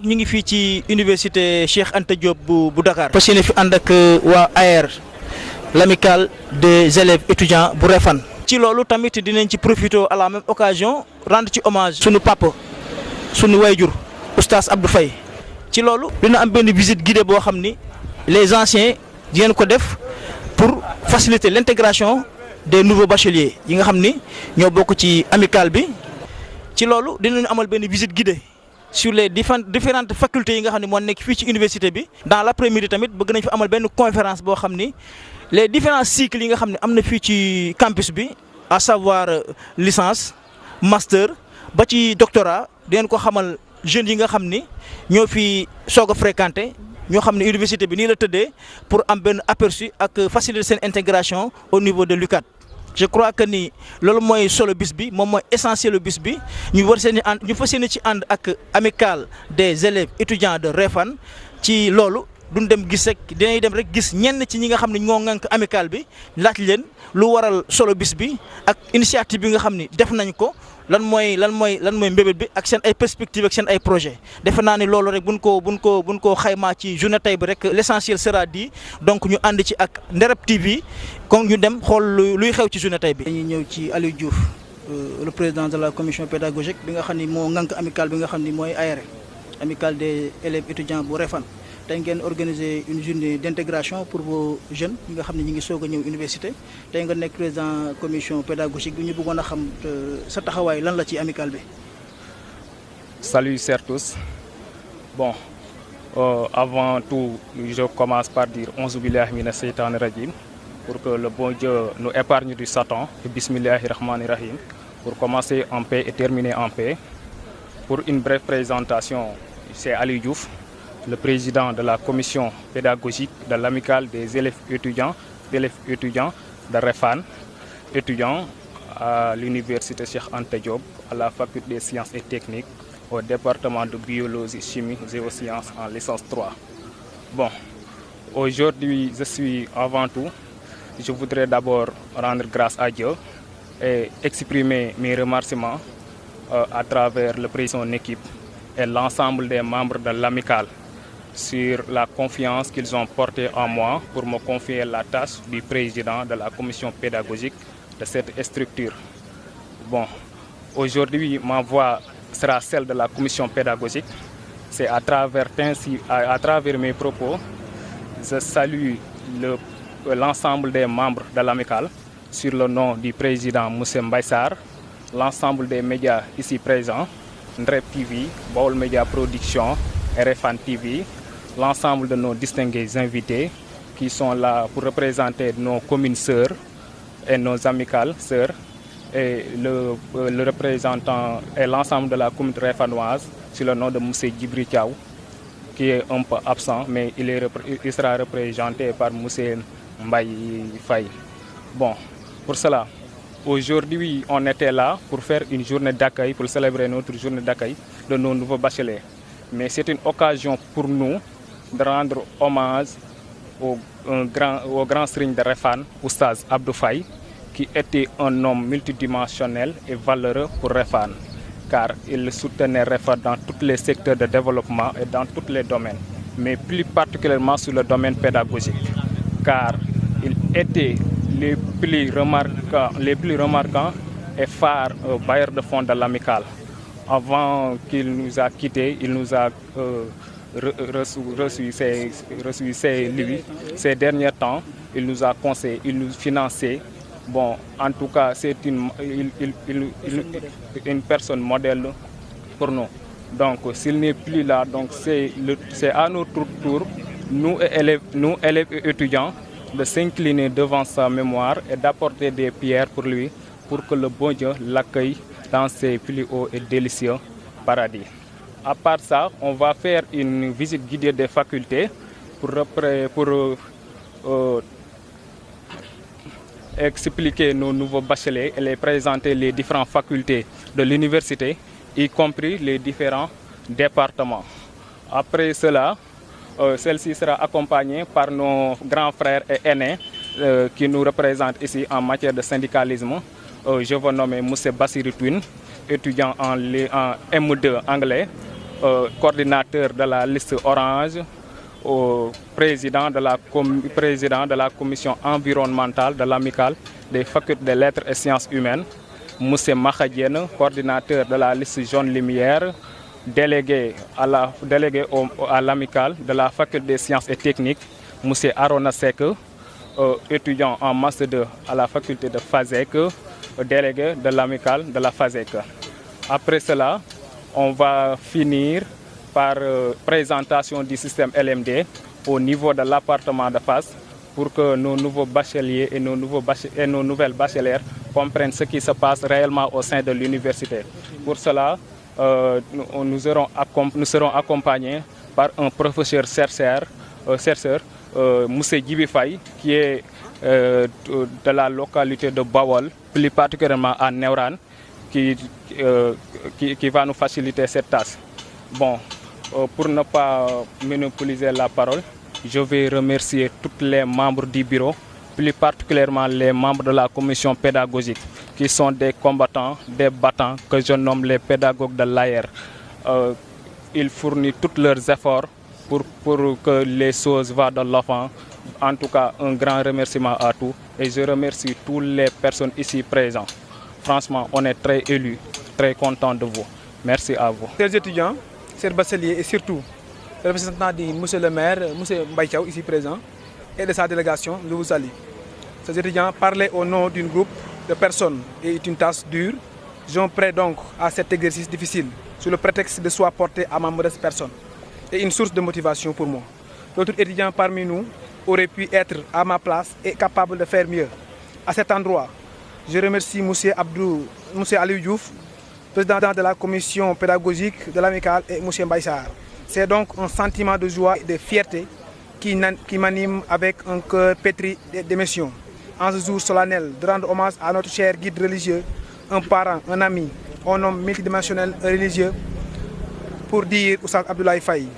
ñu ngi fii ci université Cheikh Anta Diop bu Dakar. fas yéene fi ànd ak waa AER l'amicale des élèves étudiants bu Réfane. ci loolu tamit dinañ ci profité à la même occasion rendre ci hommage sunu papa sunu wayjur oustaz Abdou Faye. ci loolu dina am benn visite guidée boo xam ni les anciens dinañ ko def pour faciliter l'intégration des nouveaux bacheliers yi nga xam ni ñoo bokk ci amicale bi. ci loolu dinañu amal benn visite guidée sur les différentes facultés yi nga xam ne moo nekk fii ci université bi. dans l'après-midi tamit bëgg nañ fi amal benn conférence boo xam ni les différents cycles yi nga xam ne am na fii ci campus bi à savoir licence master ba ci doctorat dinañ ko xamal jeunes yi nga xam ni ñoo fi soog a fréquenter ñoo xam ne université bi nii la tëddee pour am benn aperçu ak faciliter seen intégration au niveau de l'UCAD. je crois que ni loolu mooy solo bis bi moom mooy essentiel bis bi ñu war seen ànd ñu fas yéene ci ànd ak amicale des élèves étudiants de Réfane. ci loolu duñ dem gis rek dinañ dem rek gis ñenn ci ñi nga xam ne ñoo ŋànk amicale bi laaj leen lu waral solo bis bi ak initiative bi nga xam ni def nañ ko lan mooy mbébét bi ak seen ay perspectives ak seen ay projets. defe naa ni loolu rek buñ ko xaymaa ci journée tey bi rek l'essentiel sera dit donc ñu ànd ci ak Ndereb TV kon ñu dem xool luy xew ci journée tey bi. dañuy ñëw ci Aliou Diouf le président de la commission pédagogique bi nga xam ni moo ŋànk amicale bi nga xam ni mooy AER amicale des élèves étudiants bu Réfane. tey ngeen organiser une journée d'intégration pour vos jeunes ñi nga xam ne ñi ngi soog a ñëw université tey nga nekk président commission pédagogique bi ñu bëggoon a xam sa taxawaay lan la ci amicale bi. Salut chers tous. Bon, avant tout, je commence par dire Onzu billahi mina seytaani rajim pour que le bon Dieu nous épargne du Satan. Bismillahi rahmani rahim. Pour commencer en paix et terminer en paix. Pour une brève présentation, c'est Aliou Diouf, le président de la commission pédagogique de l'amicale des élèves étudiants de Réfane, étudiants à l'université Cheikh Anta Diop, à la faculté des sciences et techniques, au département de biologie, chimie, géosciences en licence 3. Bon, aujourd'hui, je voudrais d'abord rendre grâce à Dieu et exprimer mes remerciements à travers le président de son équipe et l'ensemble des membres de l'amicale sur la confiance qu'ils ont portée en moi pour me confier la tâche du président de la commission pédagogique de cette structure. Bon, aujourd'hui, ma voix sera celle de la commission pédagogique. C'est à travers mes propos, je salue l'ensemble des membres de l'amicale sur le nom du président Moussé Mbaye, l'ensemble des médias ici présents, Ndereb TV, Baol Média Production, Réfane TV, l'ensemble de nos distingués invités qui sont là pour représenter nos communes sœurs et nos amicales sœurs et le représentant et l'ensemble de la commune réfanoise sur le nom de Moussé Djibri Thiaw qui est un peu absent mais il sera représenté par Moussé Mbaye Faye. Bon, pour cela, aujourd'hui on était là pour faire une journée d'accueil, pour célébrer notre journée d'accueil de nos nouveaux bacheliers. Mais c'est une occasion pour nous de rendre hommage au grand serigne de Réfane, oustaz Abdou Faye, qui était un homme multidimensionnel et valeureux pour Réfane, car il soutenait Réfane dans tous les secteurs de développement et dans tous les domaines, mais plus particulièrement sur le domaine pédagogique, car il était les plus remarquants et phares bailleurs de fonds de l'amicale. Avant qu'il nous a quittés, il nous a reçu ces derniers temps. Il nous a conseillé, il nous finançait. Bon, en tout cas, c'est une personne modèle pour nous. Donc, s'il n'est plus là, donc c'est à notre tour, nous élèves et étudiants, de s'incliner devant sa mémoire et d'apporter des pierres pour lui, pour que le bon Dieu l'accueille dans ses plus hauts et délicieux paradis. À part ça, on va faire une visite guidée des facultés pour expliquer nos nouveaux bacheliers et les présenter les différentes facultés de l'université, y compris les différents départements. Après cela, celle-ci sera accompagnée par nos grands frères et aînés qui nous représentent ici en matière de syndicalisme. Je vais nommer Moussé Bassirou Twin, étudiant en M2 anglais, coordinateur de la liste Orange, au président de la commission environnementale de l'amicale des facultés des lettres et sciences humaines, M. Mahadienne, coordinateur de la liste Jaune Lumière, délégué à l'amicale de la faculté des sciences et techniques, M. Arona Sek, étudiant en master 2 à la faculté de FASEC, délégué de l'amicale de la FASEC. Après cela, on va finir par présentation du système LMD au niveau de l'appartement de Fass pour que nos nouveaux bacheliers et nos nouvelles bachelières comprennent ce qui se passe réellement au sein de l'université. Pour cela, nous serons accompagnés par un professeur chercheur, M. Djibi Faye, qui est de la localité de Bawol, plus particulièrement à Neuran, qui va nous faciliter cette tâche. Bon, pour ne pas monopoliser la parole, je vais remercier tous les membres du bureau, plus particulièrement les membres de la commission pédagogique, qui sont des combattants, des battants, que je nomme les pédagogues de l'AR. Ils fournissent tous leurs efforts pour que les choses vont de l'enfant. En tout cas, un grand remerciement à tous. Et je remercie toutes les personnes ici présentes. Franchement, on est très élus, très contents de vous. Merci à vous. Chers étudiants, chers bacheliers et surtout le représentant de M. le maire, M. Mbaye Thiaw, ici présent, et de sa délégation, je vous salue. Ces étudiants parlaient au nom d'un groupe de personnes et est une tâche dure. Je me prête donc à cet exercice difficile sous le prétexte de soit porté à ma modeste personne et une source de motivation pour moi. D'autres étudiants parmi nous auraient pu être à ma place et capables de faire mieux. À cet endroit, je remercie M. Aliou Diouf, président de la commission pédagogique de l'amicale, et M. Mbaye Sarr. C'est donc un sentiment de joie et de fierté qui m'anime avec un cœur pétri d'émotion. En ce jour solennel, de rendre hommage à notre cher guide religieux, un parent, un ami, un homme multidimensionnel religieux, pour dire Oustaz Abdoulaye Faye.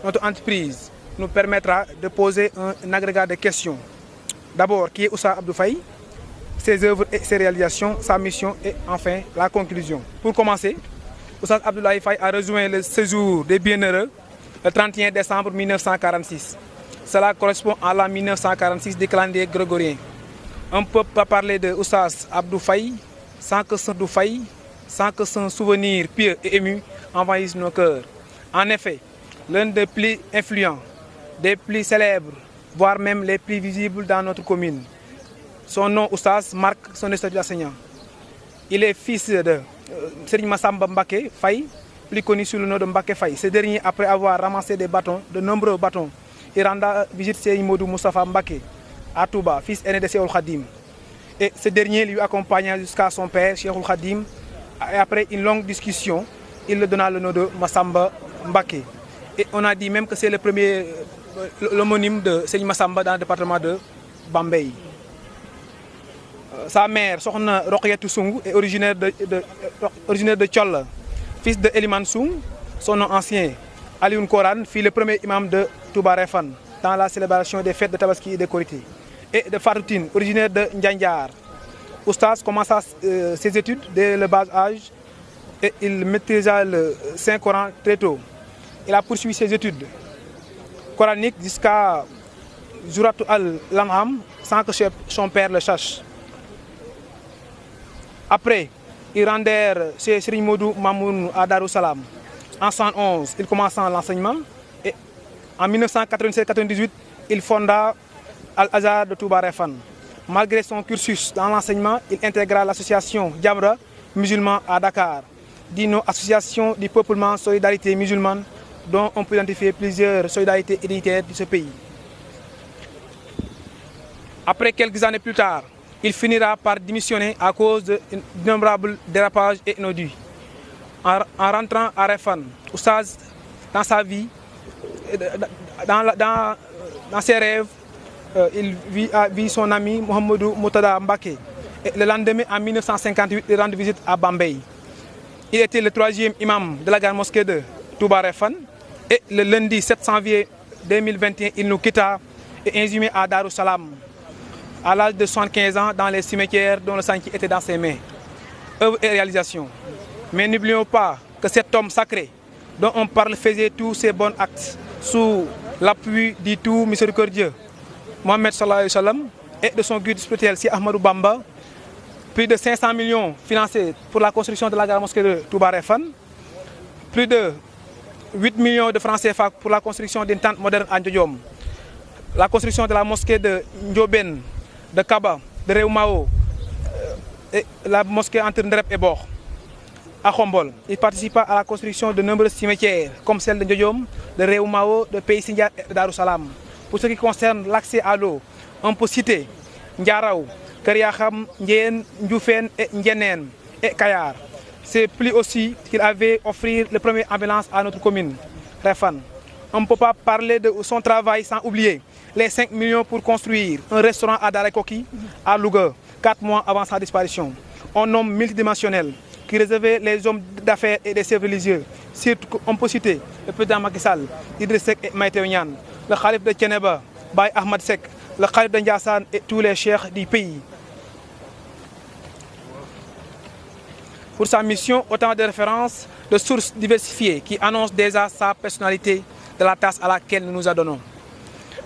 Notre entreprise nous permettra de poser un agrégat de questions. D'abord, qui est Oustaz Abdou Faye, ses œuvres et ses réalisations, sa mission et enfin la conclusion. Pour commencer, Oustaz Abdoulaye Faye a rejoint le séjour des Bienheureux le 31 décembre 1946. Cela correspond à l'an 1946 du calendrier grégorien. On ne peut pas parler de Oustaz Abdou Faye sans que son souvenir pieux et ému envahisse nos cœurs. En effet, l'un des plus influents, des plus célèbres, voire même les plus visibles dans notre commune. Son nom, Oustaz, marque son statut d'enseignant. Il est fils de Serigne Massamba Mbaké Faye, plus connu sous le nom de Mbaké Faye. Ce dernier, après avoir ramassé des bâtons, de nombreux bâtons, il renda visite Serigne Modou Moustapha Mbaké à Touba, fils aîné de Cheikhoul Khadim. Et ce dernier lui accompagna jusqu'à son père, Cheikhoul Khadim. Et après une longue discussion, il lui donna le nom de Massamba Mbaké. Et on a dit même que c'est le premier, l'homonyme de Serigne Massamba dans le département de Bambey. Sa mère, Sokhna Rokhyatou Soungou, est originaire de Tchol, fils de Eliman Soung. Son nom ancien, Alioune Koran, fut le premier imam de Touba Refane dans la célébration des fêtes de Tabaski et de Korité. Et de Fatoutine, originaire de Ndiandiar. Oustaz commença ses études dès le bas âge et il maîtrisa le Saint-Coran très tôt. Il a poursuivi ses études coraniques jusqu'à Juratou al-Lanham sans que son père le sache. Après, ils rendèrent chez Serigne Modou Mamoun à Darussalam. En 111, il commença l'enseignement et en 1997-98, il fonda Al-Azhar de Touba Refane. Malgré son cursus dans l'enseignement, il intégra l'association Jamra musulman à Dakar, d'une association du peuplement Solidarité musulmane dont on peut identifier plusieurs solidarités identitaires de ce pays. Après quelques années plus tard, il finira par démissionner à cause d'innombrables dérapages et inaudits. En rentrant à Refane, Oustaz, dans sa vie, dans ses rêves, il vit son ami Mohamedou Moutada Mbaké. Et le lendemain, en 1958, il rend visite à Bambey. Il était le 3e imam de la grande mosquée de Touba Refane. Et le lundi 7 janvier 2021, il nous quitta et inhumé à Darussalam, à l'âge de 75 ans, dans les cimetières dont le sang était dans ses mains. Œuvre et réalisation. Mais n'oublions pas que cet homme sacré dont on parle faisait tous ces bons actes sous l'appui du tout miséricordieux Mohamed sallallahu alayhi wa sallam et de son guide spirituel si Ahmadou Bamba. Plus de 500 millions financés pour la construction de la grande mosquée de Touba Refane. Plus de 8 millions de francs CFA pour la construction d'une tente moderne à Ndiodiom. La construction de la mosquée de Ndioben, de Kaba, de Réoumao, et la mosquée entre Ndrep et Bor, à Khombol. Il participa à la construction de nombreux cimetières, comme celle de Ndiodiom, de Réoumao, de Pays Sindiat et de Darussalam. Pour ce qui concerne l'accès à l'eau, on peut citer Ndiaraou, Kariakham, Ndien, Ndjoufen et Ndienen et Kayar. C'est plus aussi qu'il avait offert le premier ambulance à notre commune, Refane. On ne peut pas parler de son travail sans oublier les 5 millions pour construire un restaurant à Darekoki, à Louga, 4 mois avant sa disparition. Un homme multidimensionnel qui réservait les hommes d'affaires et des chefs religieux. Surtout, on peut citer le président Macky Sall, Idriss Seck et Maïté Niane, le calife de Thiénaba, Baye Ahmad Seck, le calife de Ndiassane et tous les cheikhs du pays. Pour sa mission, autant de références, de sources diversifiées qui annoncent déjà sa personnalité de la tasse à laquelle nous nous adonnons.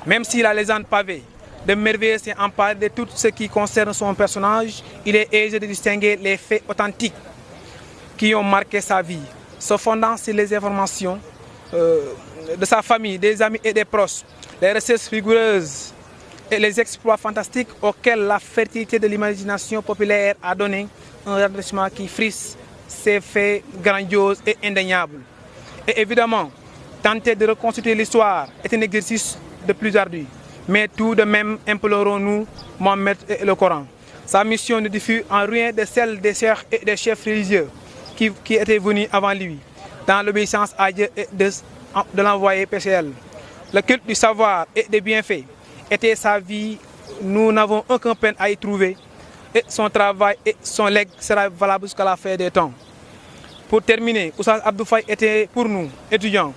Même si la légende pavée de merveilleux s'est emparée de tout ce qui concerne son personnage, il est aisé de distinguer les faits authentiques qui ont marqué sa vie, se fondant sur les informations de sa famille, des amis et des proches, les recherches rigoureuses et les exploits fantastiques auxquels la fertilité de l'imagination populaire a donné un redressement qui frise ces faits grandioses et indéniables. Et évidemment, tenter de reconstituer l'histoire est un exercice de plus ardu. Mais tout de même, implorons-nous Mohammed et le Coran. Sa mission ne diffère en rien de celle des chefs et des chefs religieux qui étaient venus avant lui, dans l'obéissance à Dieu et de l'envoyé PCL. Le culte du savoir et des bienfaits était sa vie. Nous n'avons aucun peine à y trouver. Et son travail et son legs sera valable jusqu'à la fin des temps. Pour terminer, Oustaz Abdou Faye était pour nous, étudiants,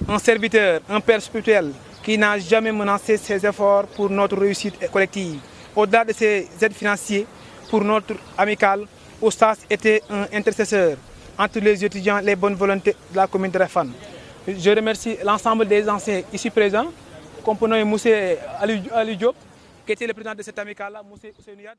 un serviteur, un père spirituel qui n'a jamais menacé ses efforts pour notre réussite collective. Au-delà de ses aides financières pour notre amicale, Oustaz était un intercesseur entre les étudiants et les bonnes volontés de la commune de Refane. Je remercie l'ensemble des anciens ici présents, comprenant M. Ali Diop, qui était le président de cette amicale-là, M. Ousseynou Yad.